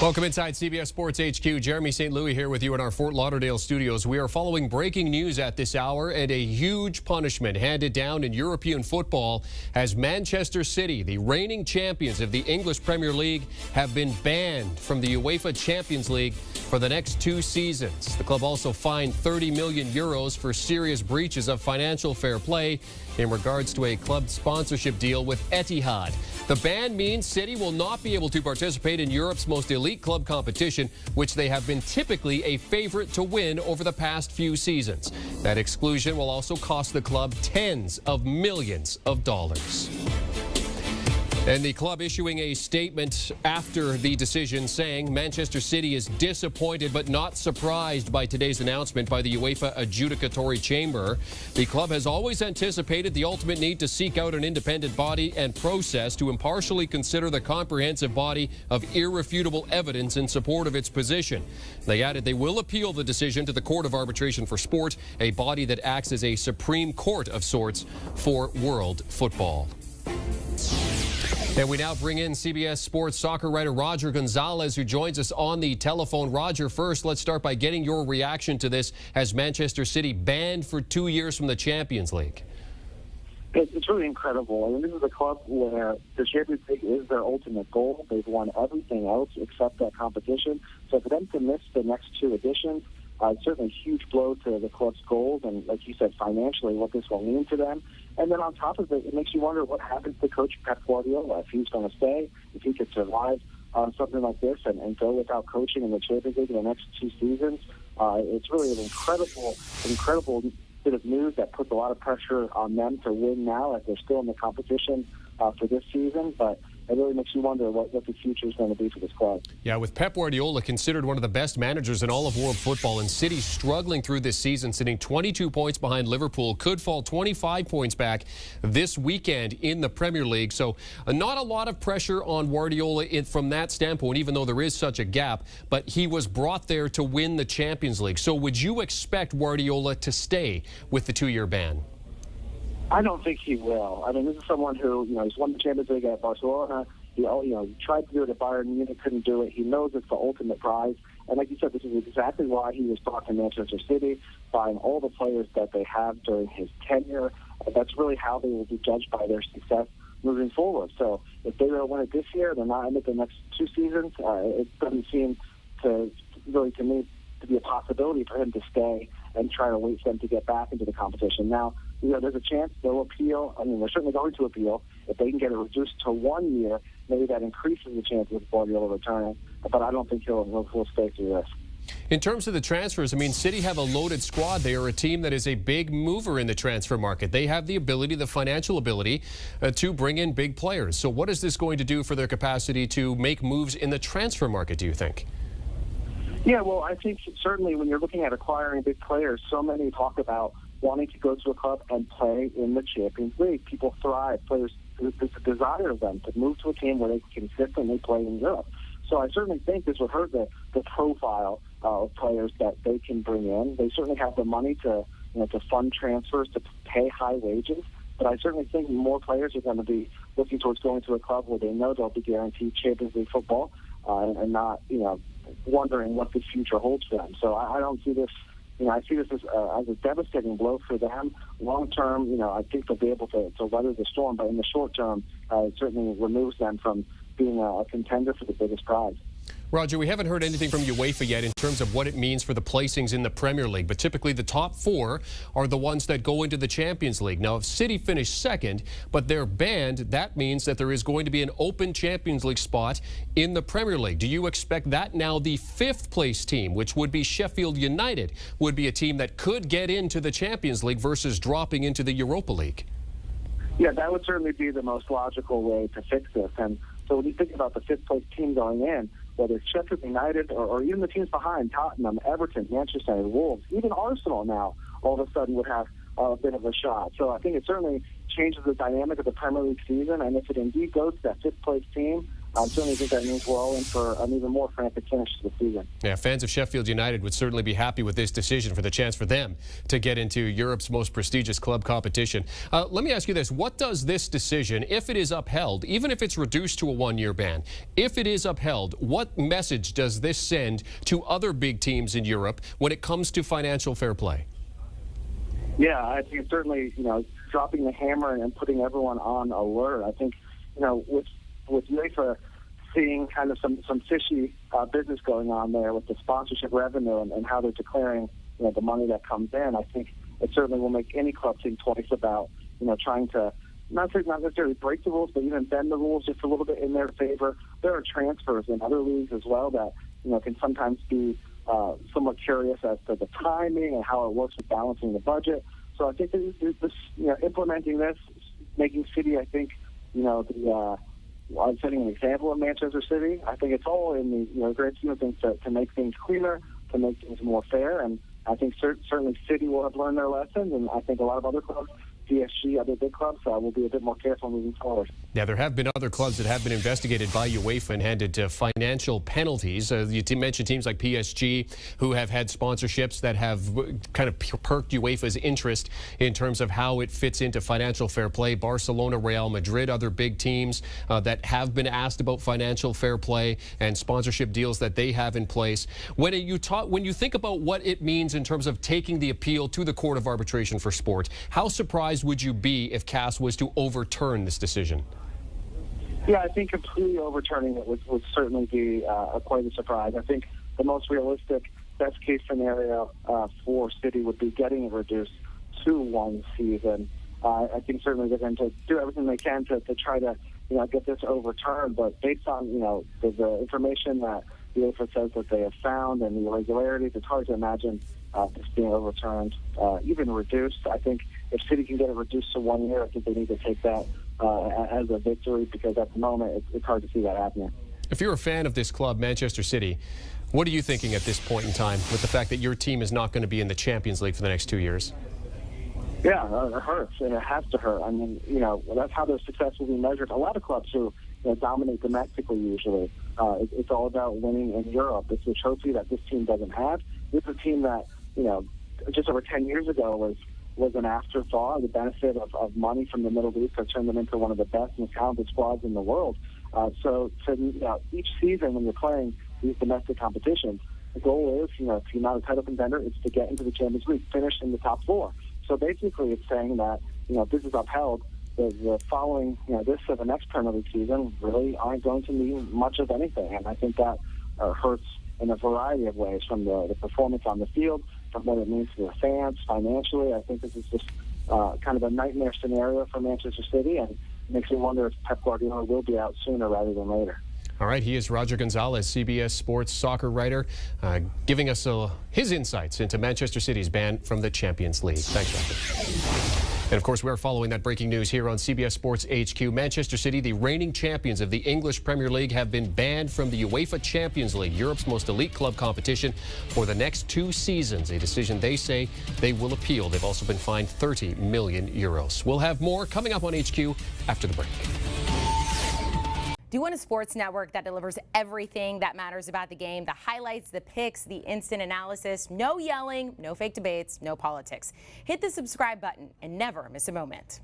Welcome inside CBS Sports HQ. Jeremy St. Louis here with you in our Fort Lauderdale studios. We are following breaking news at this hour, and a huge punishment handed down in European football as Manchester City, the reigning champions of the English Premier League, have been banned from the UEFA Champions League for the next 2 seasons. The club also fined 30 million euros for serious breaches of financial fair play in regards to a club sponsorship deal with Etihad. The ban means City will not be able to participate in Europe's most elite club competition, which they have been typically a favorite to win over the past few seasons. That exclusion will also cost the club tens of millions of dollars. And the club issuing a statement after the decision saying Manchester City is disappointed but not surprised by today's announcement by the UEFA Adjudicatory Chamber. The club has always anticipated the ultimate need to seek out an independent body and process to impartially consider the comprehensive body of irrefutable evidence in support of its position. They added they will appeal the decision to the Court of Arbitration for Sport, a body that acts as a Supreme Court of sorts for world football. And we now bring in CBS Sports soccer writer Roger Gonzalez, who joins us on the telephone. Roger, first, let's start by getting your reaction to this as Manchester City banned for 2 years from the Champions League. It's really incredible. I mean, this is a club where the Champions League is their ultimate goal. They've won everything else except that competition. So for them to miss the next 2 editions, it's certainly a huge blow to the club's goals, and like you said, financially, what this will mean to them. And then on top of it, it makes you wonder what happens to Coach Pep Guardiola, if he's going to stay, if he could survive something like this and go without coaching in the Champions League in the next 2 seasons. It's really an incredible bit of news that puts a lot of pressure on them to win now as they're still in the competition for this season. But it really makes you wonder what the future is going to be for this club. Yeah, with Pep Guardiola considered one of the best managers in all of world football, and City struggling through this season, sitting 22 points behind Liverpool, could fall 25 points back this weekend in the Premier League. So not a lot of pressure on Guardiola from that standpoint, even though there is such a gap, but he was brought there to win the Champions League. So would you expect Guardiola to stay with the 2-year ban? I don't think he will. I mean, this is someone who, he's won the Champions League at Barcelona. He tried to do it at Bayern Munich, couldn't do it. He knows it's the ultimate prize. And like you said, this is exactly why he was brought to Manchester City, buying all the players that they have during his tenure. That's really how they will be judged by their success moving forward. So if they don't win it this year, they're not in it the next 2 seasons. It doesn't seem to me to be a possibility for him to stay and try to wait for them to get back into the competition. Now, there's a chance they'll appeal. I mean, they're certainly going to appeal. If they can get it reduced to 1 year, maybe that increases the chances of Guardiola returning. But I don't think he'll stay through this. In terms of the transfers, I mean, City have a loaded squad. They are a team that is a big mover in the transfer market. They have the ability, the financial ability, to bring in big players. So what is this going to do for their capacity to make moves in the transfer market, do you think? Yeah, well, I think certainly when you're looking at acquiring big players, so many talk about wanting to go to a club and play in the Champions League. People thrive. Players, there's a desire of them to move to a team where they can consistently play in Europe. So I certainly think this would hurt the profile of players that they can bring in. They certainly have the money to fund transfers, to pay high wages. But I certainly think more players are going to be looking towards going to a club where they know they'll be guaranteed Champions League football and not, wondering what the future holds for them. So I don't see this. I see this as a devastating blow for them. Long term, I think they'll be able to weather the storm. But in the short term, it certainly removes them from being a contender for the biggest prize. Roger, we haven't heard anything from UEFA yet in terms of what it means for the placings in the Premier League, but typically the top 4 are the ones that go into the Champions League. Now, if City finish second, but they're banned, that means that there is going to be an open Champions League spot in the Premier League. Do you expect that now the 5th place team, which would be Sheffield United, would be a team that could get into the Champions League versus dropping into the Europa League? Yeah, that would certainly be the most logical way to fix this. And so when you think about the 5th place team going in, whether it's Sheffield United or even the teams behind, Tottenham, Everton, Manchester United, Wolves, even Arsenal now all of a sudden would have a bit of a shot. So I think it certainly changes the dynamic of the Premier League season, and if it indeed goes to that 5th place team, I certainly think that means we're all in for an even more frantic finish to the season. Yeah, fans of Sheffield United would certainly be happy with this decision for the chance for them to get into Europe's most prestigious club competition. Let me ask you this. What does this decision, if it is upheld, even if it's reduced to a one-year ban, if it is upheld, what message does this send to other big teams in Europe when it comes to financial fair play? Yeah, I think it's certainly, dropping the hammer and putting everyone on alert. I think, with UEFA seeing kind of some fishy business going on there with the sponsorship revenue and how they're declaring, the money that comes in, I think it certainly will make any club think twice about, trying to not necessarily break the rules, but even bend the rules just a little bit in their favor. There are transfers in other leagues as well that, can sometimes be somewhat curious as to the timing and how it works with balancing the budget. So I think this implementing this, making City, I think, I'm setting an example of Manchester City. I think it's all in the great scheme of things to make things cleaner, to make things more fair, and I think certainly City will have learned their lessons, and I think a lot of other clubs, PSG, other big clubs, will be a bit more careful moving forward. Yeah, there have been other clubs that have been investigated by UEFA and handed financial penalties. You mentioned teams like PSG who have had sponsorships that have kind of perked UEFA's interest in terms of how it fits into financial fair play. Barcelona, Real Madrid, other big teams that have been asked about financial fair play and sponsorship deals that they have in place. When you think about what it means in terms of taking the appeal to the Court of Arbitration for Sport, how surprised would you be if CAS was to overturn this decision? Yeah, I think completely overturning it would certainly be quite a surprise. I think the most realistic, best-case scenario for City would be getting it reduced to one season. I think certainly they're going to do everything they can to try to get this overturned. But based on the information that the UEFA says that they have found and the irregularities, it's hard to imagine this being overturned, even reduced. I think if City can get it reduced to 1 year, I think they need to take that as a victory, because at the moment it's hard to see that happening. If you're a fan of this club, Manchester City, what are you thinking at this point in time with the fact that your team is not going to be in the Champions League for the next 2 years? Yeah, it hurts, and it has to hurt. I mean, that's how their success will be measured. A lot of clubs who dominate domestically usually, it's all about winning in Europe. It's a trophy that this team doesn't have. It's a team that, just over 10 years ago was an afterthought. The benefit of money from the Middle East has turned them into one of the best and talented squads in the world. So each season when you're playing these domestic competitions, the goal is, if you're not a title contender, it's to get into the Champions League, finish in the top four. So basically it's saying that, if this is upheld, the following, this or the next Premier League season really aren't going to mean much of anything. And I think that hurts in a variety of ways, from the performance on the field, from what it means to the fans, financially. I think this is just kind of a nightmare scenario for Manchester City, and makes me wonder if Pep Guardiola will be out sooner rather than later. All right, he is Roger Gonzalez, CBS Sports soccer writer, giving us his insights into Manchester City's ban from the Champions League. Thanks, Roger. And of course, we're following that breaking news here on CBS Sports HQ. Manchester City, the reigning champions of the English Premier League, have been banned from the UEFA Champions League, Europe's most elite club competition, for the next 2 seasons, a decision they say they will appeal. They've also been fined €30 million. We'll have more coming up on HQ after the break. Do you want a sports network that delivers everything that matters about the game? The highlights, the picks, the instant analysis, no yelling, no fake debates, no politics. Hit the subscribe button and never miss a moment.